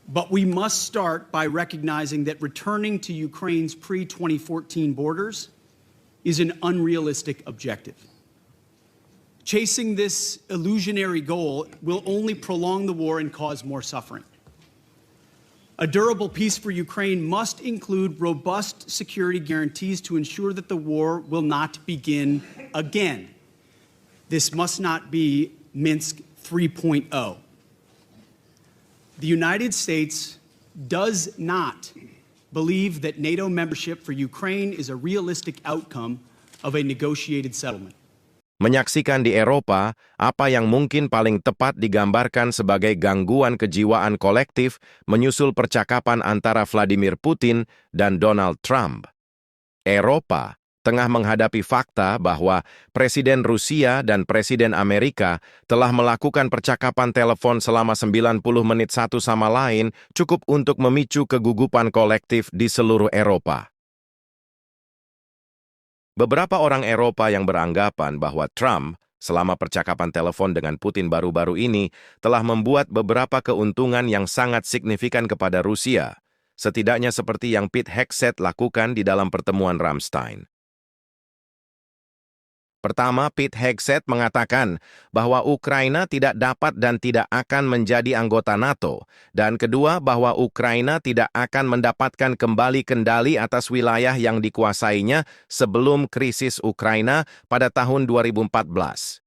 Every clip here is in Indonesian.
But we must start by recognizing that returning to Ukraine's pre-2014 borders is an unrealistic objective. Chasing this illusionary goal will only prolong the war and cause more suffering. A durable peace for Ukraine must include robust security guarantees to ensure that the war will not begin again. This must not be Minsk 3.0. The United States does not believe that NATO membership for Ukraine is a realistic outcome of a negotiated settlement. Menyaksikan di Eropa apa yang mungkin paling tepat digambarkan sebagai gangguan kejiwaan kolektif menyusul percakapan antara Vladimir Putin dan Donald Trump. Eropa tengah menghadapi fakta bahwa Presiden Rusia dan Presiden Amerika telah melakukan percakapan telepon selama 90 menit satu sama lain cukup untuk memicu kegugupan kolektif di seluruh Eropa. Beberapa orang Eropa yang beranggapan bahwa Trump, selama percakapan telepon dengan Putin baru-baru ini, telah membuat beberapa keuntungan yang sangat signifikan kepada Rusia, setidaknya seperti yang Pete Hegseth lakukan di dalam pertemuan Ramstein. Pertama, Pete Hegseth mengatakan bahwa Ukraina tidak dapat dan tidak akan menjadi anggota NATO. Dan kedua, bahwa Ukraina tidak akan mendapatkan kembali kendali atas wilayah yang dikuasainya sebelum krisis Ukraina pada tahun 2014.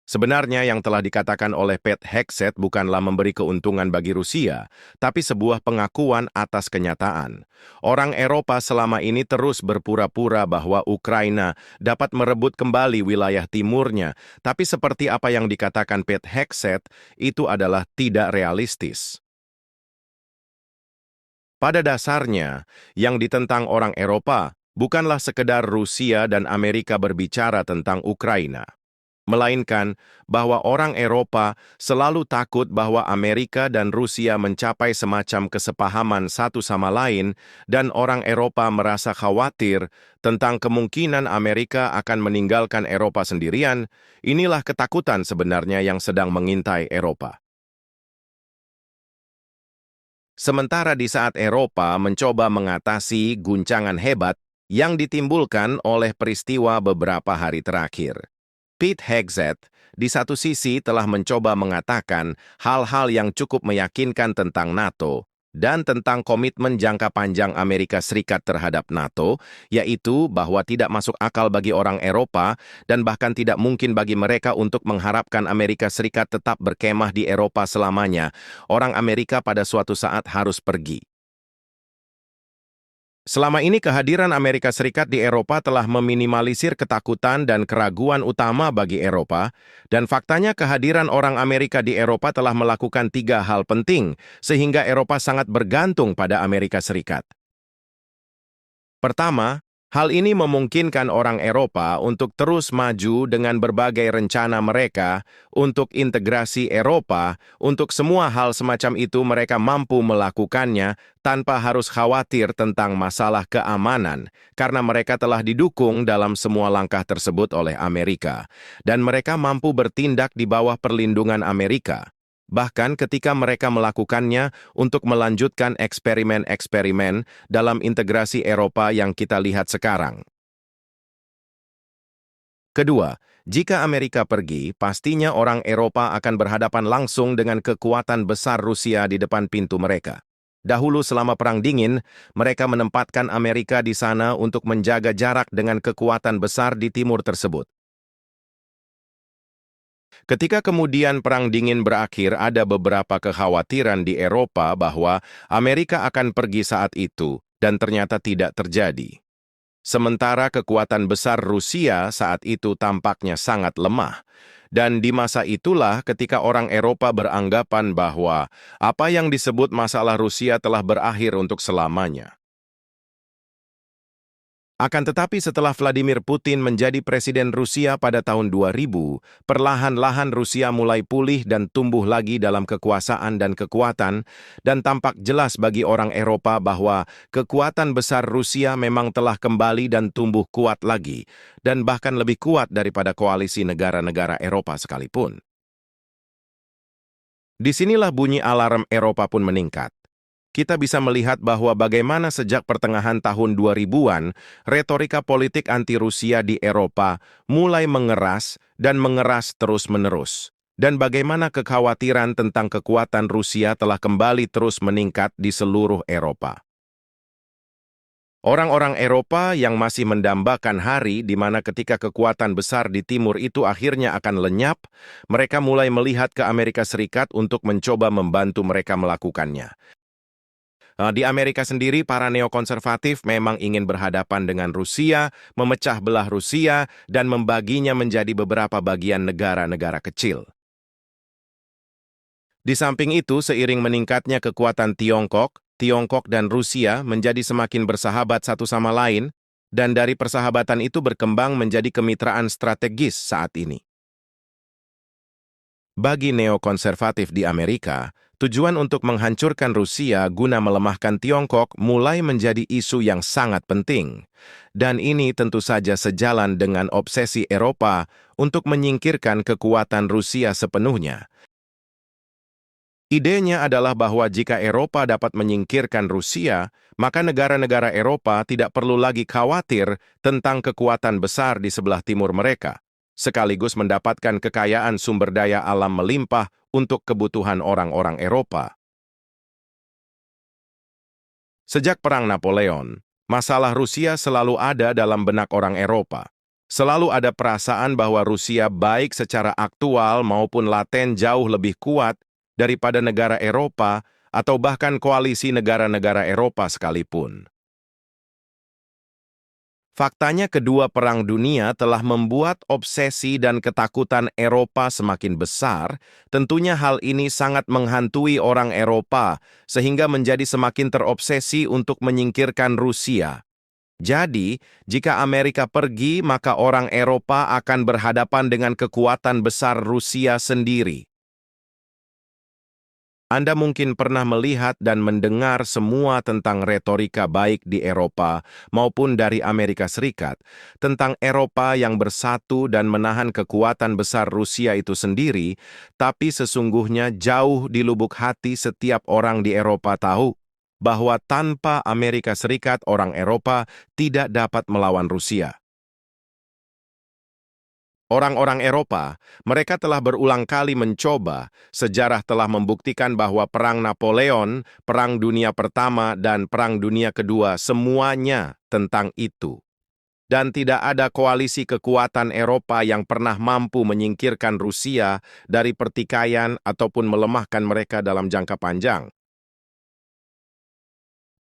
Sebenarnya yang telah dikatakan oleh Pete Hegseth bukanlah memberi keuntungan bagi Rusia, tapi sebuah pengakuan atas kenyataan. Orang Eropa selama ini terus berpura-pura bahwa Ukraina dapat merebut kembali wilayah timurnya, tapi seperti apa yang dikatakan Pete Hegseth, itu adalah tidak realistis. Pada dasarnya, yang ditentang orang Eropa bukanlah sekedar Rusia dan Amerika berbicara tentang Ukraina, melainkan bahwa orang Eropa selalu takut bahwa Amerika dan Rusia mencapai semacam kesepahaman satu sama lain, dan orang Eropa merasa khawatir tentang kemungkinan Amerika akan meninggalkan Eropa sendirian. Inilah ketakutan sebenarnya yang sedang mengintai Eropa. Sementara di saat Eropa mencoba mengatasi guncangan hebat yang ditimbulkan oleh peristiwa beberapa hari terakhir, Pete Hegseth di satu sisi telah mencoba mengatakan hal-hal yang cukup meyakinkan tentang NATO dan tentang komitmen jangka panjang Amerika Serikat terhadap NATO, yaitu bahwa tidak masuk akal bagi orang Eropa dan bahkan tidak mungkin bagi mereka untuk mengharapkan Amerika Serikat tetap berkemah di Eropa selamanya. Orang Amerika pada suatu saat harus pergi. Selama ini kehadiran Amerika Serikat di Eropa telah meminimalisir ketakutan dan keraguan utama bagi Eropa, dan faktanya kehadiran orang Amerika di Eropa telah melakukan 3 hal penting, sehingga Eropa sangat bergantung pada Amerika Serikat. Pertama, hal ini memungkinkan orang Eropa untuk terus maju dengan berbagai rencana mereka untuk integrasi Eropa. Untuk semua hal semacam itu mereka mampu melakukannya tanpa harus khawatir tentang masalah keamanan, karena mereka telah didukung dalam semua langkah tersebut oleh Amerika, dan mereka mampu bertindak di bawah perlindungan Amerika. Bahkan ketika mereka melakukannya untuk melanjutkan eksperimen-eksperimen dalam integrasi Eropa yang kita lihat sekarang. Kedua, jika Amerika pergi, pastinya orang Eropa akan berhadapan langsung dengan kekuatan besar Rusia di depan pintu mereka. Dahulu selama Perang Dingin, mereka menempatkan Amerika di sana untuk menjaga jarak dengan kekuatan besar di timur tersebut. Ketika kemudian Perang Dingin berakhir, ada beberapa kekhawatiran di Eropa bahwa Amerika akan pergi saat itu, dan ternyata tidak terjadi. Sementara kekuatan besar Rusia saat itu tampaknya sangat lemah. Dan di masa itulah ketika orang Eropa beranggapan bahwa apa yang disebut masalah Rusia telah berakhir untuk selamanya. Akan tetapi setelah Vladimir Putin menjadi presiden Rusia pada tahun 2000, perlahan-lahan Rusia mulai pulih dan tumbuh lagi dalam kekuasaan dan kekuatan, dan tampak jelas bagi orang Eropa bahwa kekuatan besar Rusia memang telah kembali dan tumbuh kuat lagi, dan bahkan lebih kuat daripada koalisi negara-negara Eropa sekalipun. Disinilah bunyi alarm Eropa pun meningkat. Kita bisa melihat bahwa bagaimana sejak pertengahan tahun 2000-an, retorika politik anti-Rusia di Eropa mulai mengeras dan mengeras terus-menerus. Dan bagaimana kekhawatiran tentang kekuatan Rusia telah kembali terus meningkat di seluruh Eropa. Orang-orang Eropa yang masih mendambakan hari di mana ketika kekuatan besar di timur itu akhirnya akan lenyap, mereka mulai melihat ke Amerika Serikat untuk mencoba membantu mereka melakukannya. Di Amerika sendiri, para neokonservatif memang ingin berhadapan dengan Rusia, memecah belah Rusia, dan membaginya menjadi beberapa bagian negara-negara kecil. Di samping itu, seiring meningkatnya kekuatan Tiongkok dan Rusia menjadi semakin bersahabat satu sama lain, dan dari persahabatan itu berkembang menjadi kemitraan strategis saat ini. Bagi neokonservatif di Amerika, tujuan untuk menghancurkan Rusia guna melemahkan Tiongkok mulai menjadi isu yang sangat penting. Dan ini tentu saja sejalan dengan obsesi Eropa untuk menyingkirkan kekuatan Rusia sepenuhnya. Idenya adalah bahwa jika Eropa dapat menyingkirkan Rusia, maka negara-negara Eropa tidak perlu lagi khawatir tentang kekuatan besar di sebelah timur mereka, sekaligus mendapatkan kekayaan sumber daya alam melimpah untuk kebutuhan orang-orang Eropa. Sejak Perang Napoleon, masalah Rusia selalu ada dalam benak orang Eropa. Selalu ada perasaan bahwa Rusia baik secara aktual maupun laten jauh lebih kuat daripada negara Eropa atau bahkan koalisi negara-negara Eropa sekalipun. Faktanya kedua perang dunia telah membuat obsesi dan ketakutan Eropa semakin besar. Tentunya hal ini sangat menghantui orang Eropa sehingga menjadi semakin terobsesi untuk menyingkirkan Rusia. Jadi, jika Amerika pergi, maka orang Eropa akan berhadapan dengan kekuatan besar Rusia sendiri. Anda mungkin pernah melihat dan mendengar semua tentang retorika baik di Eropa maupun dari Amerika Serikat, tentang Eropa yang bersatu dan menahan kekuatan besar Rusia itu sendiri, tapi sesungguhnya jauh di lubuk hati setiap orang di Eropa tahu bahwa tanpa Amerika Serikat orang Eropa tidak dapat melawan Rusia. Orang-orang Eropa, mereka telah berulang kali mencoba, sejarah telah membuktikan bahwa Perang Napoleon, Perang Dunia Pertama, dan Perang Dunia Kedua semuanya tentang itu. Dan tidak ada koalisi kekuatan Eropa yang pernah mampu menyingkirkan Rusia dari pertikaian ataupun melemahkan mereka dalam jangka panjang.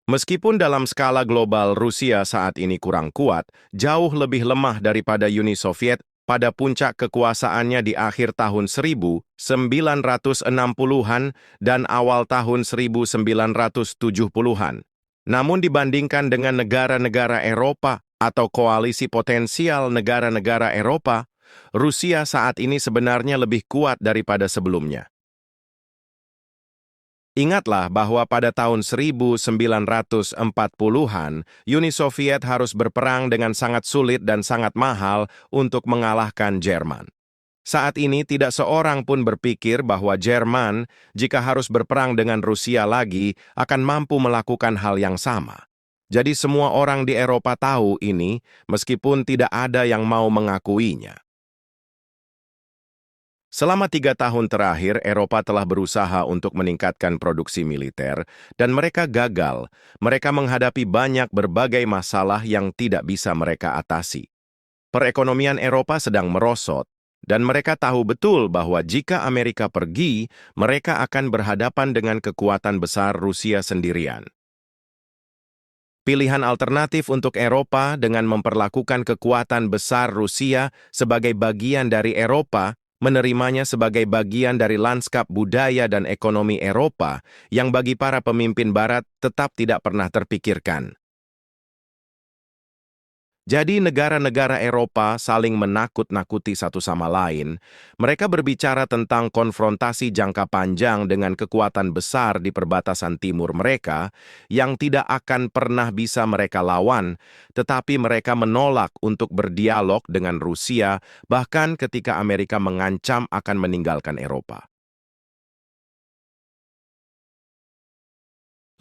Meskipun dalam skala global Rusia saat ini kurang kuat, jauh lebih lemah daripada Uni Soviet pada puncak kekuasaannya di akhir tahun 1960-an dan awal tahun 1970-an. Namun dibandingkan dengan negara-negara Eropa atau koalisi potensial negara-negara Eropa, Rusia saat ini sebenarnya lebih kuat daripada sebelumnya. Ingatlah bahwa pada tahun 1940-an, Uni Soviet harus berperang dengan sangat sulit dan sangat mahal untuk mengalahkan Jerman. Saat ini tidak seorang pun berpikir bahwa Jerman, jika harus berperang dengan Rusia lagi, akan mampu melakukan hal yang sama. Jadi semua orang di Eropa tahu ini, meskipun tidak ada yang mau mengakuinya. Selama 3 tahun terakhir, Eropa telah berusaha untuk meningkatkan produksi militer, dan mereka gagal. Mereka menghadapi berbagai masalah yang tidak bisa mereka atasi. Perekonomian Eropa sedang merosot, dan mereka tahu betul bahwa jika Amerika pergi, mereka akan berhadapan dengan kekuatan besar Rusia sendirian. Pilihan alternatif untuk Eropa dengan memperlakukan kekuatan besar Rusia sebagai bagian dari Eropa, menerimanya sebagai bagian dari lanskap budaya dan ekonomi Eropa yang bagi para pemimpin Barat tetap tidak pernah terpikirkan. Jadi negara-negara Eropa saling menakut-nakuti satu sama lain. Mereka berbicara tentang konfrontasi jangka panjang dengan kekuatan besar di perbatasan timur mereka yang tidak akan pernah bisa mereka lawan, tetapi mereka menolak untuk berdialog dengan Rusia bahkan ketika Amerika mengancam akan meninggalkan Eropa.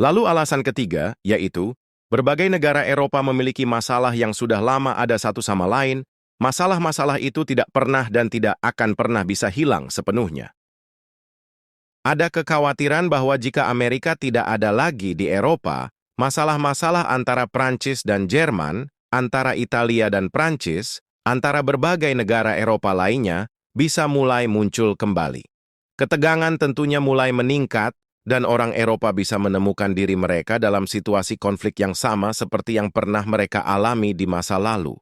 Lalu alasan ketiga, yaitu berbagai negara Eropa memiliki masalah yang sudah lama ada satu sama lain. Masalah-masalah itu tidak pernah dan tidak akan pernah bisa hilang sepenuhnya. Ada kekhawatiran bahwa jika Amerika tidak ada lagi di Eropa, masalah-masalah antara Prancis dan Jerman, antara Italia dan Prancis, antara berbagai negara Eropa lainnya, bisa mulai muncul kembali. Ketegangan tentunya mulai meningkat, dan orang Eropa bisa menemukan diri mereka dalam situasi konflik yang sama seperti yang pernah mereka alami di masa lalu.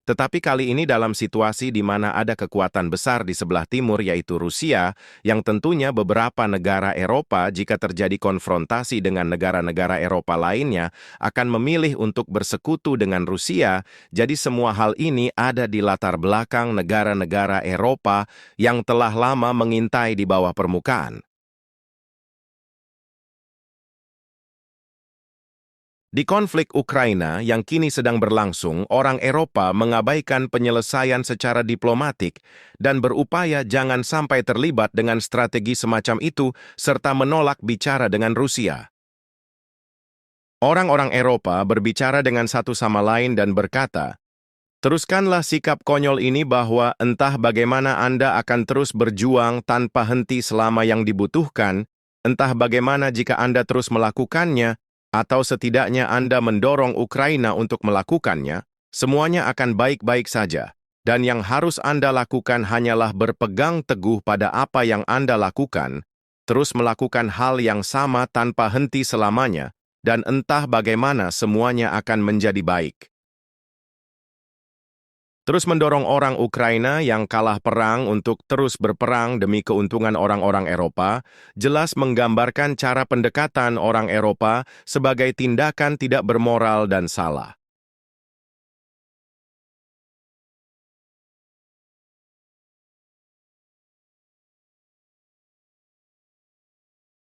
Tetapi kali ini dalam situasi di mana ada kekuatan besar di sebelah timur yaitu Rusia, yang tentunya beberapa negara Eropa jika terjadi konfrontasi dengan negara-negara Eropa lainnya akan memilih untuk bersekutu dengan Rusia, jadi semua hal ini ada di latar belakang negara-negara Eropa yang telah lama mengintai di bawah permukaan. Di konflik Ukraina yang kini sedang berlangsung, orang Eropa mengabaikan penyelesaian secara diplomatik dan berupaya jangan sampai terlibat dengan strategi semacam itu serta menolak bicara dengan Rusia. Orang-orang Eropa berbicara dengan satu sama lain dan berkata, "Teruskanlah sikap konyol ini bahwa entah bagaimana Anda akan terus berjuang tanpa henti selama yang dibutuhkan, entah bagaimana jika Anda terus melakukannya, atau setidaknya Anda mendorong Ukraina untuk melakukannya, semuanya akan baik-baik saja. Dan yang harus Anda lakukan hanyalah berpegang teguh pada apa yang Anda lakukan, terus melakukan hal yang sama tanpa henti selamanya, dan entah bagaimana semuanya akan menjadi baik." Terus mendorong orang Ukraina yang kalah perang untuk terus berperang demi keuntungan orang-orang Eropa, jelas menggambarkan cara pendekatan orang Eropa sebagai tindakan tidak bermoral dan salah.